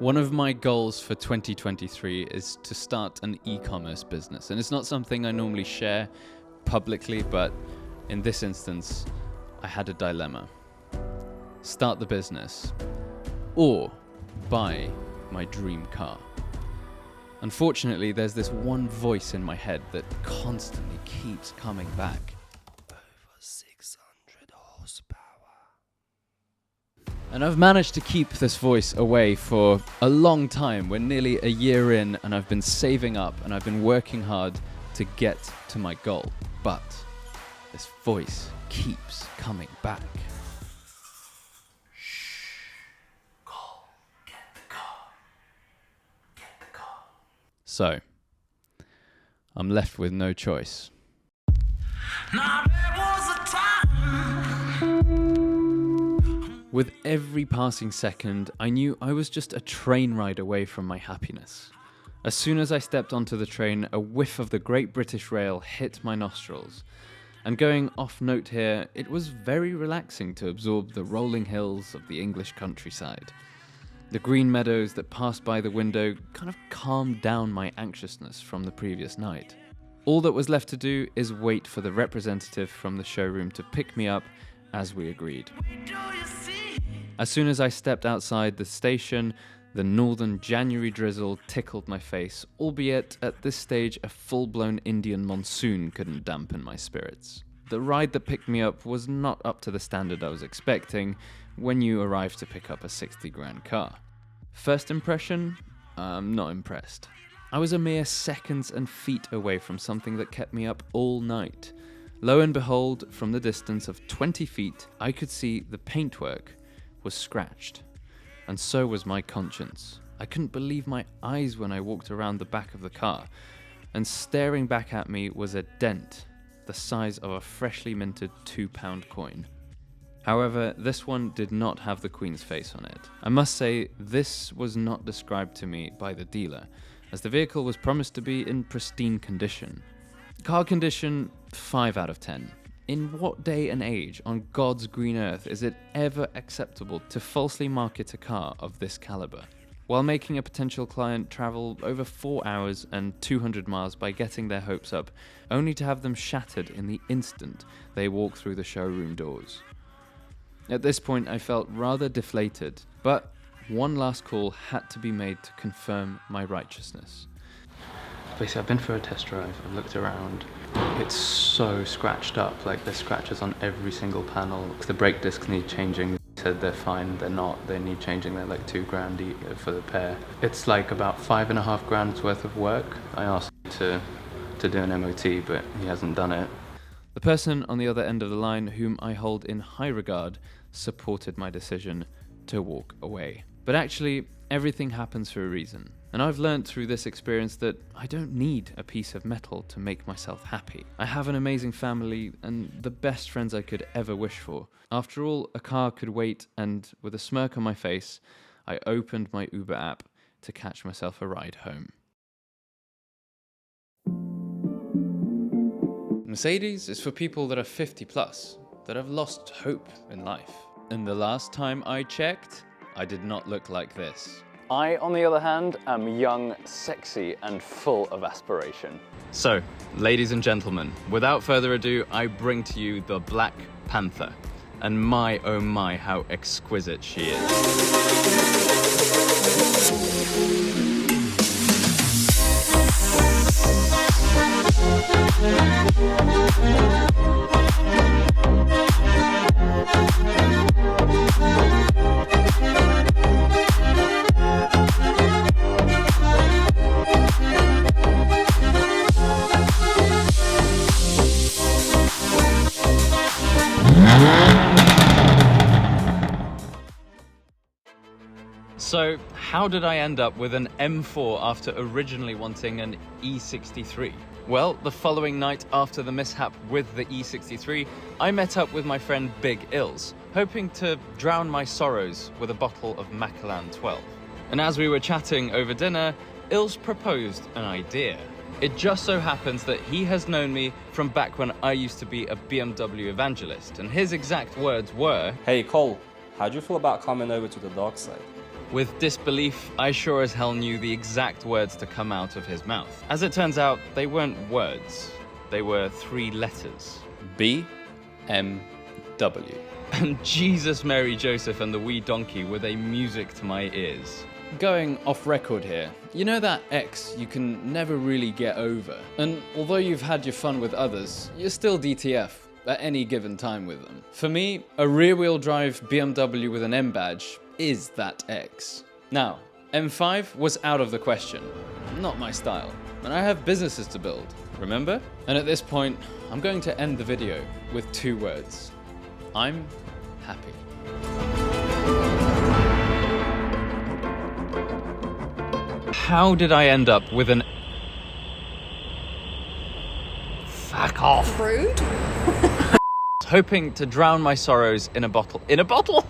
One of my goals for 2023 is to start an e-commerce business. And it's not something I normally share publicly, but in this instance, I had a dilemma. Start the business or buy my dream car. Unfortunately, there's this one voice in my head that constantly keeps coming back. Over 600 horsepower. And I've managed to keep this voice away for a long time. We're nearly a year in and I've been saving up and I've been working hard to get to my goal. But this voice keeps coming back. Shh. Go. Get the car. Get the car. So, I'm left with no choice. Now there was a time. With every passing second, I knew I was just a train ride away from my happiness. As soon as I stepped onto the train, a whiff of the Great British Rail hit my nostrils. And going off note here, it was very relaxing to absorb the rolling hills of the English countryside. The green meadows that passed by the window kind of calmed down my anxiousness from the previous night. All that was left to do is wait for the representative from the showroom to pick me up as we agreed. As soon as I stepped outside the station, the northern January drizzle tickled my face, albeit at this stage a full-blown Indian monsoon couldn't dampen my spirits. The ride that picked me up was not up to the standard I was expecting when you arrived to pick up a 60 grand car. First impression? I'm not impressed. I was a mere seconds and feet away from something that kept me up all night. Lo and behold, from the distance of 20 feet, I could see the paintwork was scratched. And so was my conscience. I couldn't believe my eyes when I walked around the back of the car, and staring back at me was a dent the size of a freshly minted £2 coin. However, this one did not have the Queen's face on it. I must say, this was not described to me by the dealer, as the vehicle was promised to be in pristine condition. Car condition, 5 out of 10. In what day and age on God's green earth is it ever acceptable to falsely market a car of this caliber, while making a potential client travel over 4 hours and 200 miles by getting their hopes up, only to have them shattered in the instant they walk through the showroom doors? At this point, I felt rather deflated, but one last call had to be made to confirm my righteousness. Basically, I've been for a test drive, I've looked around. It's so scratched up, like there's scratches on every single panel. The brake discs need changing. They said they're fine, they're not. They need changing, they're like £2,000 for the pair. It's like about 5.5 grand's worth of work. I asked him to do an MOT, but he hasn't done it. The person on the other end of the line, whom I hold in high regard, supported my decision to walk away. But actually, everything happens for a reason. And I've learned through this experience that I don't need a piece of metal to make myself happy. I have an amazing family and the best friends I could ever wish for. After all, a car could wait, and with a smirk on my face, I opened my Uber app to catch myself a ride home. Mercedes is for people that are 50 plus, that have lost hope in life. And the last time I checked, I did not look like this. I, on the other hand, am young, sexy, and full of aspiration. So, ladies and gentlemen, without further ado, I bring to you the Black Panther. And my, oh my, how exquisite she is. So, how did I end up with an M4 after originally wanting an E63? Well, the following night after the mishap with the E63, I met up with my friend Big Illz, hoping to drown my sorrows with a bottle of Macallan 12. And as we were chatting over dinner, Illz proposed an idea. It just so happens that he has known me from back when I used to be a BMW evangelist, and his exact words were, "Hey Cole, how do you feel about coming over to the dark side?" With disbelief, I sure as hell knew the exact words to come out of his mouth. As it turns out, they weren't words. They were 3 letters. B, M, W. And Jesus, Mary, Joseph, and the wee donkey were they music to my ears. Going off record here, you know that ex you can never really get over. And although you've had your fun with others, you're still DTF at any given time with them. For me, a rear-wheel drive BMW with an M badge is that ex. Now, M5 was out of the question. Not my style. And I have businesses to build, remember? And at this point, I'm going to end the video with 2 words. I'm happy. How did I end up with an... Fuck off. Rude? Hoping to drown my sorrows in a bottle. In a bottle?